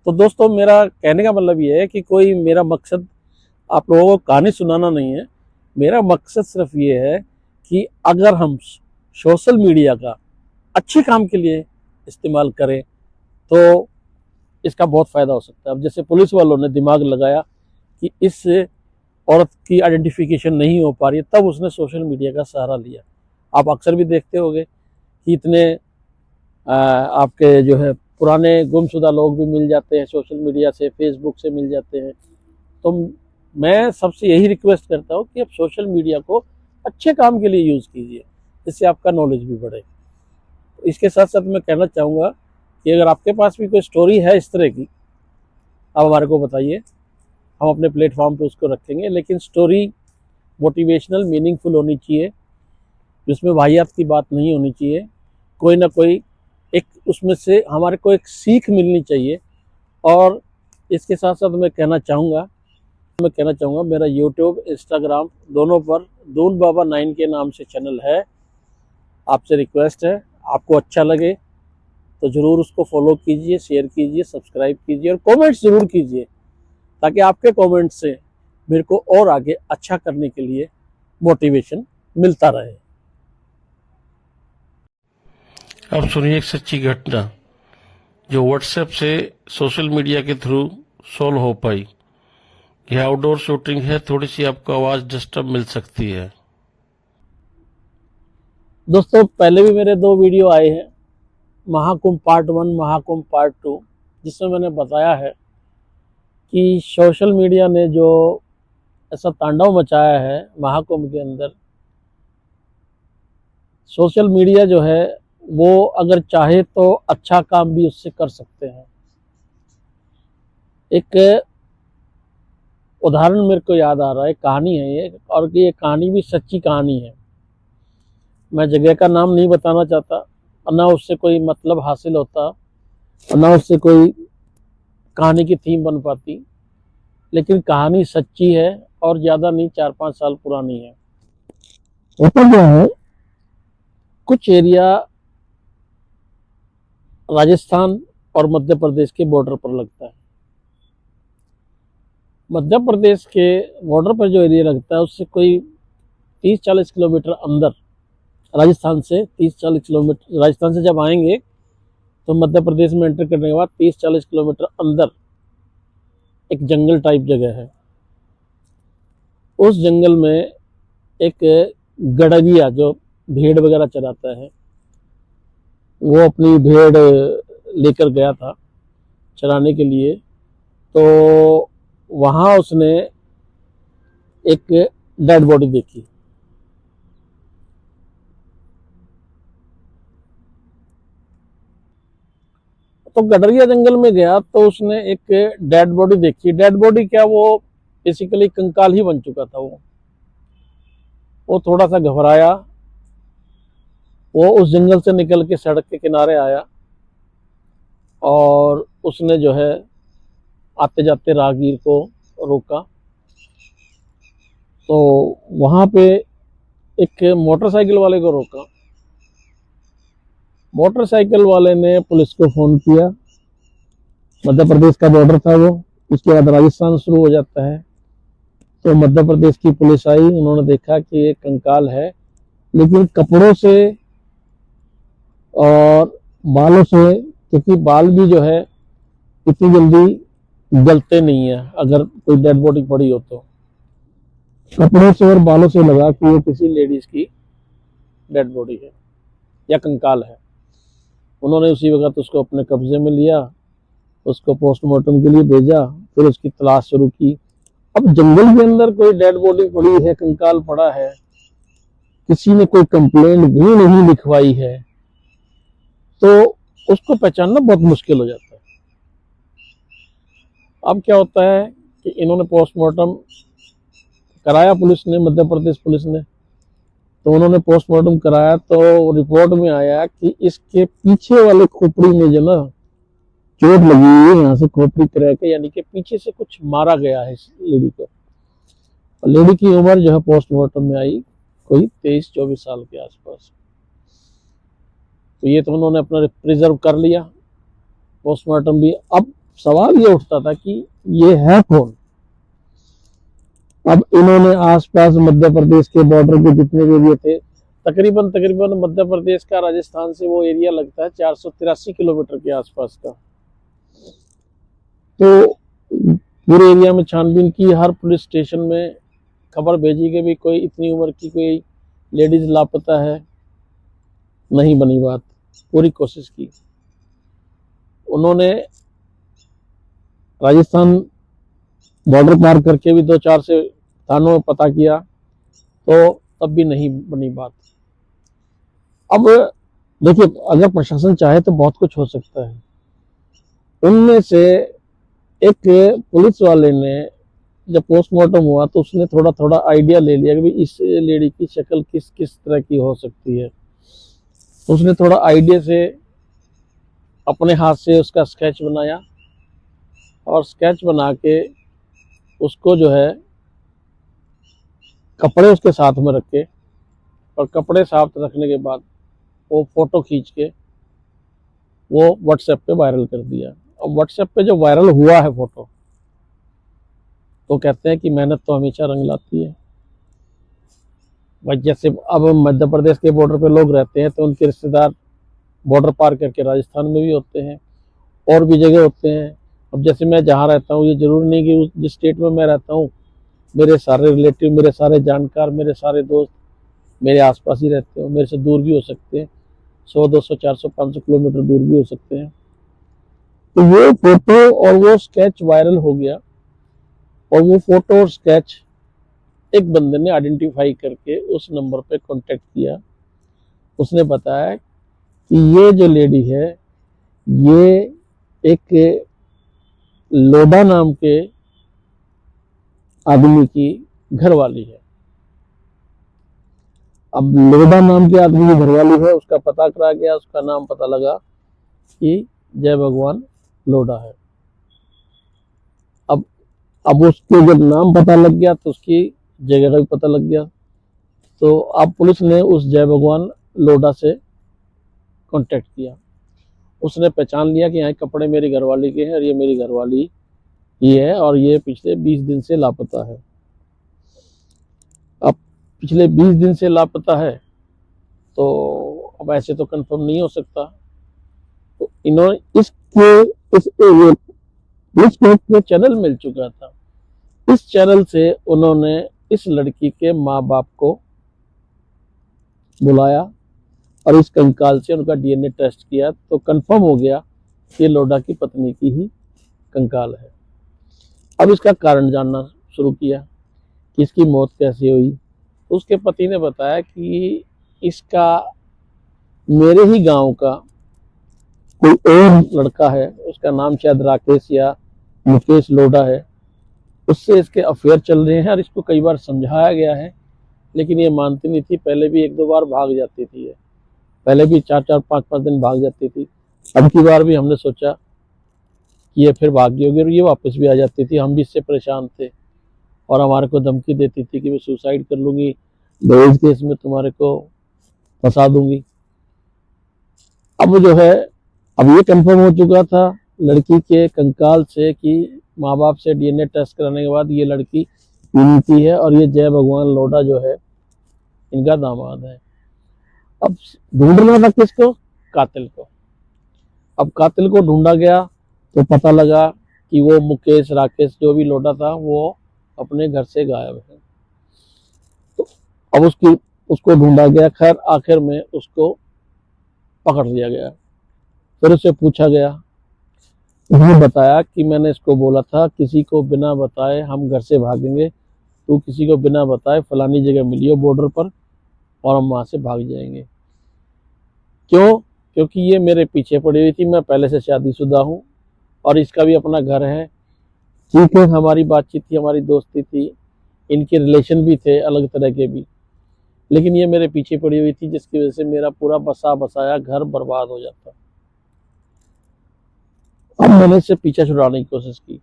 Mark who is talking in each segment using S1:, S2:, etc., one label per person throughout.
S1: तो दोस्तों मेरा कहने का मतलब ये है कि कोई मेरा मकसद आप लोगों को कहानी सुनाना नहीं है। मेरा मकसद सिर्फ ये है कि अगर हम सोशल मीडिया का अच्छे काम के लिए इस्तेमाल करें तो इसका बहुत फ़ायदा हो सकता है। अब जैसे पुलिस वालों ने दिमाग लगाया कि इस औरत की आइडेंटिफिकेशन नहीं हो पा रही है, तब उसने सोशल मीडिया का सहारा लिया। आप अक्सर भी देखते होंगे कि इतने आपके जो है पुराने गुमशुदा लोग भी मिल जाते हैं सोशल मीडिया से, फेसबुक से मिल जाते हैं। तो मैं सबसे यही रिक्वेस्ट करता हूँ कि आप सोशल मीडिया को अच्छे काम के लिए यूज़ कीजिए, इससे आपका नॉलेज भी बढ़े। इसके साथ साथ मैं कहना चाहूँगा कि अगर आपके पास भी कोई स्टोरी है इस तरह की, आप हमारे को बताइए, हम अपने प्लेटफॉर्म पे उसको रखेंगे। लेकिन स्टोरी मोटिवेशनल, मीनिंगफुल होनी चाहिए, जिसमें वाहियात की बात नहीं होनी चाहिए। कोई ना कोई एक उसमें से हमारे को एक सीख मिलनी चाहिए। और इसके साथ साथ मैं कहना चाहूँगा मेरा यूट्यूब, इंस्टाग्राम दोनों पर दून बाबा 9 के नाम से चैनल है। आपसे रिक्वेस्ट है, आपको अच्छा लगे तो ज़रूर उसको फॉलो कीजिए, शेयर कीजिए, सब्सक्राइब कीजिए और कमेंट्स ज़रूर कीजिए, ताकि आपके कमेंट से मेरे को और आगे अच्छा करने के लिए मोटिवेशन मिलता रहे।
S2: अब सुनिए एक सच्ची घटना जो व्हाट्सएप से सोशल मीडिया के थ्रू सॉल्व हो पाई। यह आउटडोर शूटिंग है, थोड़ी सी आपको आवाज़ डिस्टर्ब मिल सकती है।
S1: दोस्तों पहले भी मेरे 2 वीडियो आए हैं, महाकुंभ पार्ट 1, महाकुंभ पार्ट 2, जिसमें मैंने बताया है कि सोशल मीडिया ने जो ऐसा तांडव मचाया है महाकुंभ के अंदर। सोशल मीडिया जो है वो अगर चाहे तो अच्छा काम भी उससे कर सकते हैं। एक उदाहरण मेरे को याद आ रहा है, कहानी है ये, और ये कहानी भी सच्ची कहानी है। मैं जगह का नाम नहीं बताना चाहता, और ना उससे कोई मतलब हासिल होता, और ना उससे कोई कहानी की थीम बन पाती। लेकिन कहानी सच्ची है और ज़्यादा नहीं, 4-5 साल पुरानी है। होता क्या है, कुछ एरिया राजस्थान और मध्य प्रदेश के बॉर्डर पर लगता है। मध्य प्रदेश के बॉर्डर पर जो एरिया लगता है उससे कोई 30-40 किलोमीटर अंदर, राजस्थान से 30-40 किलोमीटर, राजस्थान से जब आएंगे तो मध्य प्रदेश में एंटर करने के बाद 30-40 किलोमीटर अंदर एक जंगल टाइप जगह है। उस जंगल में एक गडरिया जो भेड़ वगैरह चराता है, वो अपनी भेड़ लेकर गया था चराने के लिए। तो वहाँ उसने एक डेड बॉडी देखी। तो गडरिया जंगल में गया तो उसने एक डेड बॉडी देखी। डेड बॉडी क्या, वो बेसिकली कंकाल ही बन चुका था। वो थोड़ा सा घबराया, वो उस जंगल से निकल के सड़क के किनारे आया और उसने जो है आते जाते राहगीर को रोका। तो वहां पे एक मोटरसाइकिल वाले को रोका। मोटरसाइकिल वाले ने पुलिस को फोन किया। मध्य प्रदेश का बॉर्डर था वो, उसके बाद राजस्थान शुरू हो जाता है। तो मध्य प्रदेश की पुलिस आई, उन्होंने देखा कि ये कंकाल है, लेकिन कपड़ों से और बालों से, क्योंकि बाल भी जो है इतनी जल्दी गलते नहीं है अगर कोई डेड बॉडी पड़ी हो, तो कपड़ों से और बालों से लगा कि वो किसी लेडीज की डेड बॉडी है या कंकाल है। उन्होंने उसी वक्त उसको अपने कब्जे में लिया, उसको पोस्टमार्टम के लिए भेजा, फिर उसकी तलाश शुरू की। अब जंगल के अंदर कोई डेड बॉडी पड़ी है, कंकाल पड़ा है, किसी ने कोई कंप्लेंट भी नहीं लिखवाई है, तो उसको पहचानना बहुत मुश्किल हो जाता है। अब क्या होता है कि इन्होंने पोस्टमार्टम कराया, पुलिस ने, मध्य प्रदेश पुलिस ने। तो उन्होंने पोस्टमार्टम कराया तो रिपोर्ट में आया कि इसके पीछे वाले खोपड़ी में जो ना चोट लगी हुई है, यहाँ से खोपड़ी क्रैक है, यानी कि पीछे से कुछ मारा गया है इस लेडी को। लेडी की उम्र जो है पोस्टमार्टम में आई कोई 23-24 साल के आसपास। तो ये तो उन्होंने अपना प्रिजर्व कर लिया, पोस्टमार्टम भी। अब सवाल ये उठता था कि ये है कौन। अब इन्होंने आसपास मध्य प्रदेश के बॉर्डर के जितने भी एरिया थे, तकरीबन तकरीबन मध्य प्रदेश का राजस्थान से वो एरिया लगता है 483 किलोमीटर के आसपास का। तो पूरे एरिया में छानबीन की, हर पुलिस स्टेशन में खबर भेजी कि भी कोई इतनी उम्र की कोई लेडीज लापता है, नहीं बनी बात। पूरी कोशिश की उन्होंने, राजस्थान बॉर्डर पार करके भी 2-4 से थानों में पता किया, तो तब भी नहीं बनी बात। अब देखिए, अगर प्रशासन चाहे तो बहुत कुछ हो सकता है। उनमें से एक पुलिस वाले ने जब पोस्टमार्टम हुआ तो उसने थोड़ा थोड़ा आइडिया ले लिया कि भाई इस लेडी की शक्ल किस किस तरह की हो सकती है। उसने थोड़ा आइडिया से अपने हाथ से उसका स्केच बनाया, और स्केच बना के उसको जो है कपड़े उसके साथ में रखे, और कपड़े साथ रखने के बाद वो फोटो खींच के वो व्हाट्सएप पे वायरल कर दिया। अब व्हाट्सएप पे जो वायरल हुआ है फोटो, तो कहते हैं कि मेहनत तो हमेशा रंग लाती है भाई। जैसे अब मध्य प्रदेश के बॉर्डर पे लोग रहते हैं तो उनके रिश्तेदार बॉर्डर पार करके राजस्थान में भी होते हैं, और भी जगह होते हैं। अब जैसे मैं जहाँ रहता हूँ, ये जरूरी नहीं कि जिस स्टेट में मैं रहता हूँ मेरे सारे रिलेटिव, मेरे सारे जानकार, मेरे सारे दोस्त मेरे आसपास ही रहते हो, मेरे से दूर भी हो सकते हैं, 100, 200, 400, 500 किलोमीटर दूर भी हो सकते हैं। तो वो फोटो और वो स्केच वायरल हो गया, और वो फोटो और स्केच एक बंदे ने आइडेंटिफाई करके उस नंबर पे कांटेक्ट किया। उसने बताया कि ये जो लेडी है ये एक लोडा नाम के आदमी की घरवाली है। अब लोडा नाम के आदमी की घरवाली है, उसका पता करा गया, उसका नाम पता लगा कि जय भगवान लोडा है। अब उसके जब नाम पता लग गया तो उसकी जगह का भी पता लग गया। तो अब पुलिस ने उस जय भगवान लोडा से कांटेक्ट किया। उसने पहचान लिया कि यहाँ कपड़े मेरी घरवाली के हैं, और ये मेरी घरवाली ही है, और ये पिछले 20 दिन से लापता है। अब पिछले 20 दिन से लापता है तो अब ऐसे तो कंफर्म नहीं हो सकता। तो इन्होंने इसको चैनल मिल चुका था। इस चैनल से उन्होंने इस लड़की के माँ बाप को बुलाया, और इस कंकाल से उनका डीएनए टेस्ट किया, तो कंफर्म हो गया कि ये लोडा की पत्नी की ही कंकाल है। अब इसका कारण जानना शुरू किया कि इसकी मौत कैसे हुई। तो उसके पति ने बताया कि इसका मेरे ही गांव का कोई और लड़का है, उसका नाम शायद राकेश या मुकेश लोडा है, उससे इसके अफेयर चल रहे हैं, और इसको कई बार समझाया गया है लेकिन ये मानती नहीं थी। पहले भी 1-2 बार भाग जाती थी, ये पहले भी 4-4, 5-5 दिन भाग जाती थी। अब की बार भी हमने सोचा कि ये फिर भागी होगी, और ये वापस भी आ जाती थी। हम भी इससे परेशान थे, और हमारे को धमकी देती थी कि मैं सुसाइड कर लूंगी, दहेज केस में तुम्हारे को फंसा दूंगी। अब जो है, अब ये कंफर्म हो चुका था लड़की के कंकाल से कि माँ बाप से डीएनए टेस्ट कराने के बाद ये लड़की इनकी है, और ये जय भगवान लोडा जो है इनका दामाद है। अब ढूंढना था किसको? कातिल को। अब कातिल को ढूंढा गया तो पता लगा कि वो मुकेश राकेश जो भी लोडा था वो अपने घर से गायब है। तो अब उसको ढूंढा गया, खैर आखिर में उसको पकड़ लिया गया। फिर उससे पूछा गया, उसने बताया कि मैंने इसको बोला था किसी को बिना बताए हम घर से भागेंगे, तू किसी को बिना बताए फलानी जगह मिलियो बॉर्डर पर, और हम वहां से भाग जाएंगे। क्यों? क्योंकि ये मेरे पीछे पड़ी हुई थी, मैं पहले से शादीशुदा हूँ, और इसका भी अपना घर है। ठीक है, हमारी बातचीत थी, हमारी दोस्ती थी, इनके रिलेशन भी थे अलग तरह के भी, लेकिन ये मेरे पीछे पड़ी हुई थी, जिसकी वजह से मेरा पूरा बसा बसाया घर बर्बाद हो जाता। अब मैंने इससे पीछा छुड़ाने की कोशिश की,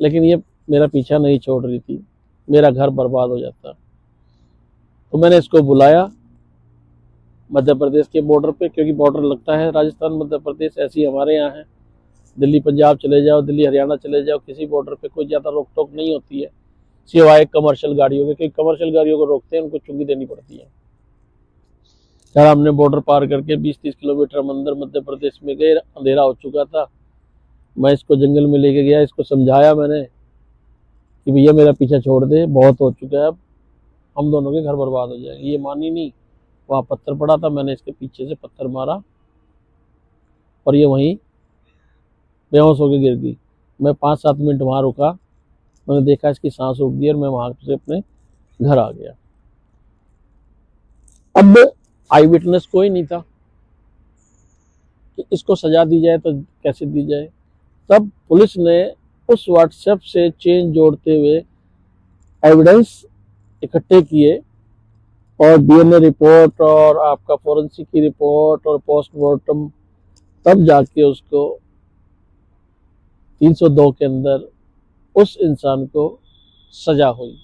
S1: लेकिन ये मेरा पीछा नहीं छोड़ रही थी, मेरा घर बर्बाद हो जाता। तो मैंने इसको बुलाया मध्य प्रदेश के बॉर्डर पे, क्योंकि बॉर्डर लगता है राजस्थान मध्य प्रदेश, ऐसी हमारे यहाँ है। दिल्ली पंजाब चले जाओ, दिल्ली हरियाणा चले जाओ, किसी बॉर्डर पे कोई ज़्यादा रोक टोक नहीं होती है, सिवाय कमर्शियल गाड़ियों के, क्योंकि कमर्शियल गाड़ियों को रोकते हैं, उनको चुंगी देनी पड़ती है। यार हमने बॉर्डर पार करके 20-30 किलोमीटर हम अंदर मध्य प्रदेश में गए, अंधेरा हो चुका था। मैं इसको जंगल में लेके गया, इसको समझाया मैंने कि भैया मेरा पीछा छोड़ दे, बहुत हो चुका है, अब हम दोनों के घर बर्बाद हो जाएंगे। ये मानी नहीं, वहाँ पत्थर पड़ा था, मैंने इसके पीछे से पत्थर मारा और ये वहीं बेहोश होकर गिर गई। मैं 5-7 मिनट वहाँ रुका, मैंने देखा इसकी सांस रुक गई और मैं वहाँ से अपने घर आ गया। अब आई विटनेस कोई नहीं था कि इसको सजा दी जाए तो कैसे दी जाए। तब पुलिस ने उस व्हाट्सएप से चेन जोड़ते हुए एविडेंस इकट्ठे किए और डीएनए रिपोर्ट और आपका फोरेंसिक की रिपोर्ट और पोस्टमार्टम, तब जाके उसको 302 के अंदर उस इंसान को सजा हुई।